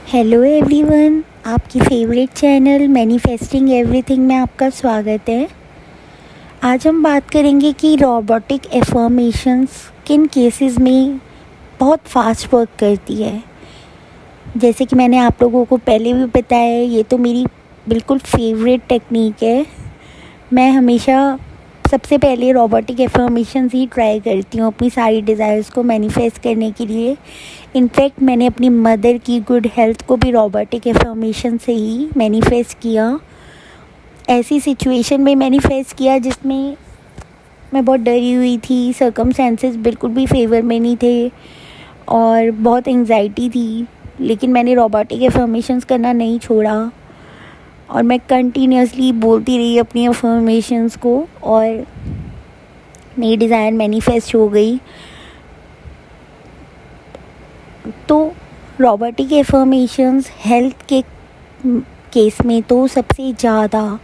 Hello everyone, आपकी favourite channel manifesting everything में आपका स्वागत है। आज हम बात करेंगे कि रोबोटिक एफर्मेशंस किन केसेस में बहुत फास्ट वर्क करती है। जैसे कि मैंने आप लोगों को पहले भी बताया है, ये तो मेरी बिल्कुल फेवरेट टेक्निक है। मैं हमेशा सबसे पहले रोबोटिक एफर्मेशंस ही ट्राई करती हूँ अपनी सारी डिज़ायर्स को मैनिफेस्ट करने के लिए। इनफैक्ट मैंने अपनी मदर की गुड हेल्थ को भी रोबोटिक एफर्मेशन से ही मैनिफेस्ट किया। ऐसी सिचुएशन में मैनिफेस्ट किया जिसमें मैं बहुत डरी हुई थी, सर्कमस्टेंसेस बिल्कुल भी फेवर में नहीं थे और बहुत एंग्जाइटी थी, लेकिन मैंने रोबोटिक एफर्मेशंस करना नहीं छोड़ा और मैं कंटिन्यूसली बोलती रही अपनी अफर्मेशंस को और मेरी डिज़ायर मैनिफेस्ट हो गई। तो रोबोटिक एफर्मेशंस हेल्थ के केस में तो सबसे ज़्यादा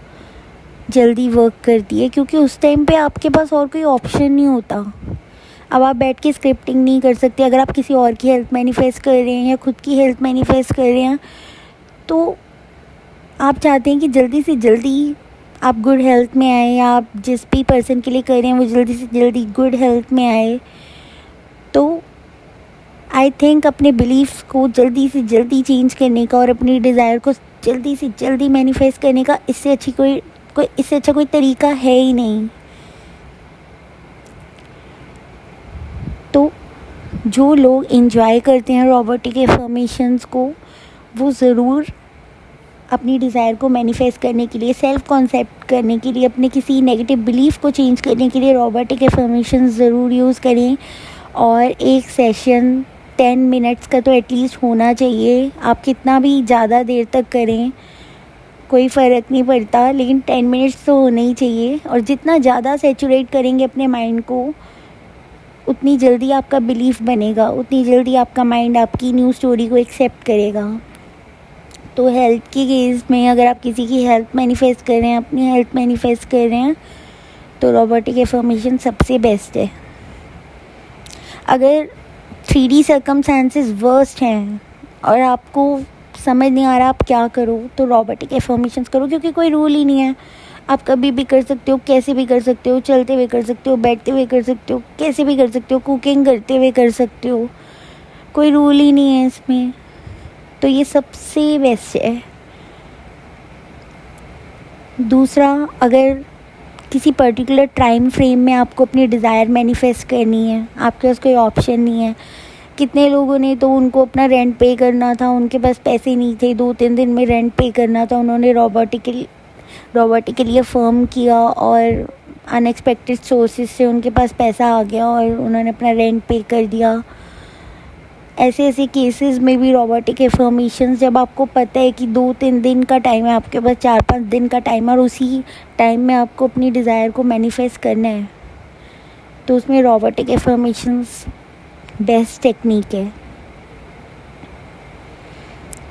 जल्दी वर्क करती है, क्योंकि उस टाइम पे आपके पास और कोई ऑप्शन नहीं होता। अब आप बैठ के स्क्रिप्टिंग नहीं कर सकते। अगर आप किसी और की हेल्थ मैनिफेस्ट कर रहे हैं या खुद की हेल्थ मैनिफेस्ट कर रहे हैं तो आप चाहते हैं कि जल्दी से जल्दी आप गुड हेल्थ में आए, या आप जिस भी पर्सन के लिए कर रहे हैं वो जल्दी से जल्दी गुड हेल्थ में आए। तो आई थिंक अपने बिलीफ्स को जल्दी से जल्दी चेंज करने का और अपनी डिज़ायर को जल्दी से जल्दी मैनिफेस्ट करने का इससे इससे अच्छा कोई तरीका है ही नहीं। तो जो लोग एंजॉय करते हैं रोबोटिक एफर्मेशंस को, वो ज़रूर अपनी डिज़ायर को मैनिफेस्ट करने के लिए, सेल्फ कॉन्सेप्ट करने के लिए, अपने किसी नेगेटिव बिलीफ को चेंज करने के लिए रोबोटिक एफर्मेशंस ज़रूर यूज़ करें। और एक सेशन 10 मिनट्स का तो एटलीस्ट होना चाहिए। आप कितना भी ज़्यादा देर तक करें कोई फ़र्क नहीं पड़ता, लेकिन 10 मिनट्स तो होना ही चाहिए। और जितना ज़्यादा सैचुरेट करेंगे अपने माइंड को, उतनी जल्दी आपका बिलीफ बनेगा, उतनी जल्दी आपका माइंड आपकी न्यू स्टोरी को एक्सेप्ट करेगा। तो हेल्थ के केस में अगर आप किसी की हेल्थ मैनिफेस्ट कर रहे हैं, अपनी हेल्थ मैनिफेस्ट कर रहे हैं, तो रोबोटिक एफर्मेशन सबसे बेस्ट है। अगर 3D सर्कमस्टेंसेस वर्स्ट हैं और आपको समझ नहीं आ रहा आप क्या करो, तो रोबोटिक एफर्मेशंस करो, क्योंकि कोई रूल ही नहीं है। आप कभी भी कर सकते हो, कैसे भी कर सकते हो, चलते हुए कर सकते हो, बैठते हुए कर सकते हो, कैसे भी कर सकते हो, कुकिंग करते हुए कर सकते हो, कोई रूल ही नहीं है इसमें। तो ये सबसे बेस्ट है। दूसरा, अगर किसी पर्टिकुलर टाइम फ्रेम में आपको अपनी डिज़ायर मैनिफेस्ट करनी है, आपके पास कोई ऑप्शन नहीं है। कितने लोगों ने तो उनको अपना रेंट पे करना था, उनके पास पैसे नहीं थे, 2-3 दिन में रेंट पे करना था, उन्होंने रोबोटिकली अफर्म किया और अनएक्सपेक्टेड सोर्सेज से उनके पास पैसा आ गया और उन्होंने अपना रेंट पे कर दिया। ऐसे ऐसे केसेस में भी रोबोटिक एफर्मेशंस, जब आपको पता है कि 2-3 दिन का टाइम है, आपके पास 4-5 दिन का टाइम है और उसी टाइम में आपको अपनी डिज़ायर को मैनिफेस्ट करना है, तो उसमें रोबोटिक एफर्मेशंस बेस्ट टेक्निक है।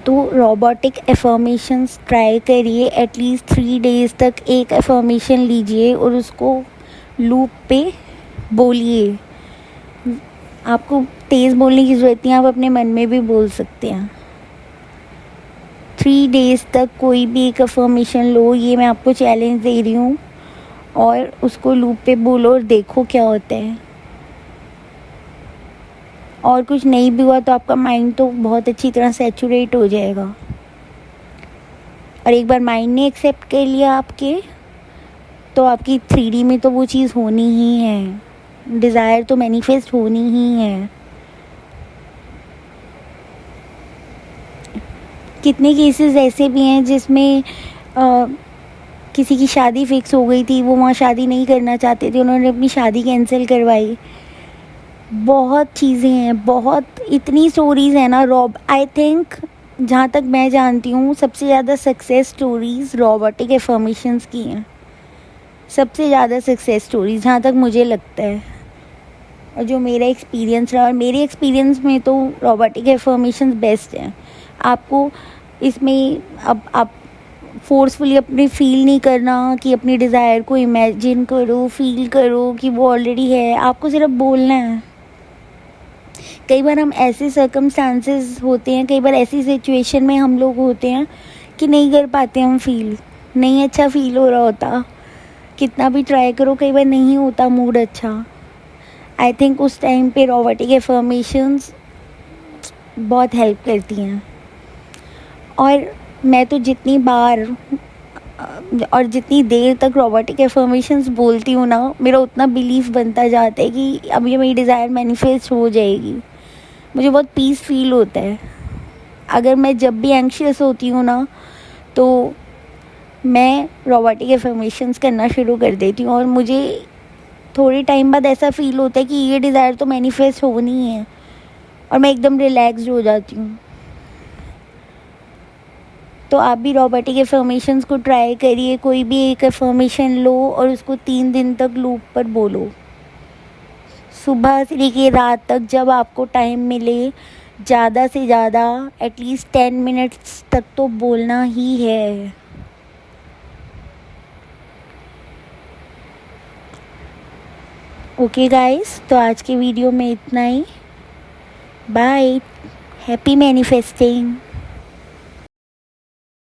तो रोबोटिक एफर्मेशंस ट्राई करिए। एटलीस्ट 3 डेज़ तक एक एफर्मेशन लीजिए और उसको लूप पे बोलिए। आपको तेज़ बोलने की ज़रूरत नहीं, आप अपने मन में भी बोल सकते हैं। 3 डेज़ तक कोई भी एक अफर्मेशन लो, ये मैं आपको चैलेंज दे रही हूँ, और उसको लूप पे बोलो और देखो क्या होता है। और कुछ नहीं भी हुआ तो आपका माइंड तो बहुत अच्छी तरह सैचुरेट हो जाएगा। और एक बार माइंड ने एक्सेप्ट कर लिया आपके, तो आपकी 3D में तो वो चीज़ होनी ही है, डिज़ायर तो मैनिफेस्ट होनी ही है। कितने केसेस ऐसे भी हैं जिसमें किसी की शादी फिक्स हो गई थी, वो वहाँ शादी नहीं करना चाहते थे, उन्होंने अपनी शादी कैंसिल करवाई। बहुत चीज़ें हैं, बहुत इतनी स्टोरीज़ हैं ना। आई थिंक जहाँ तक मैं जानती हूँ सबसे ज़्यादा सक्सेस स्टोरीज़ रोबोटिक एफर्मेशंस की हैं, सबसे ज़्यादा सक्सेस स्टोरीज़ जहाँ तक मुझे लगता है, और जो मेरा एक्सपीरियंस रहा, और मेरे एक्सपीरियंस में तो रोबोटिक एफर्मेशंस बेस्ट हैं। आपको इसमें अब आप फोर्सफुली अपने फील नहीं करना कि अपनी डिज़ायर को इमेजिन करो, फील करो कि वो ऑलरेडी है। आपको सिर्फ बोलना है, कई बार हम ऐसे सर्कमस्टांसेस होते हैं, कई बार ऐसी सिचुएशन में हम लोग होते हैं कि नहीं कर पाते हम फील, नहीं अच्छा फील हो रहा होता, कितना भी ट्राई करो कई बार नहीं होता मूड अच्छा। आई थिंक उस टाइम पे रोबोटिक एफर्मेशंस बहुत हेल्प करती हैं। और मैं तो जितनी बार और जितनी देर तक रोबोटिक एफर्मेशंस बोलती हूँ ना, मेरा उतना बिलीव बनता जाता है कि अब ये मेरी डिज़ायर मैनिफेस्ट हो जाएगी। मुझे बहुत पीस फील होता है। अगर मैं जब भी एंग्शियस होती हूँ ना, तो मैं रोबोटिक एफर्मेशंस करना शुरू कर देती हूँ और मुझे थोड़े टाइम बाद ऐसा फील होता है कि ये डिज़ायर तो मैनिफेस्ट होनी है, और मैं एकदम रिलैक्स्ड हो जाती हूँ। तो आप भी रोबोटिक एफर्मेशंस को ट्राई करिए। कोई भी एक एफर्मेशन लो और उसको 3 दिन तक लूप पर बोलो, सुबह से लेके रात तक जब आपको टाइम मिले। ज़्यादा से ज़्यादा एटलीस्ट 10 मिनट्स तक तो बोलना ही है। ओके गाइस, तो आज के वीडियो में इतना ही। Bye, happy manifesting.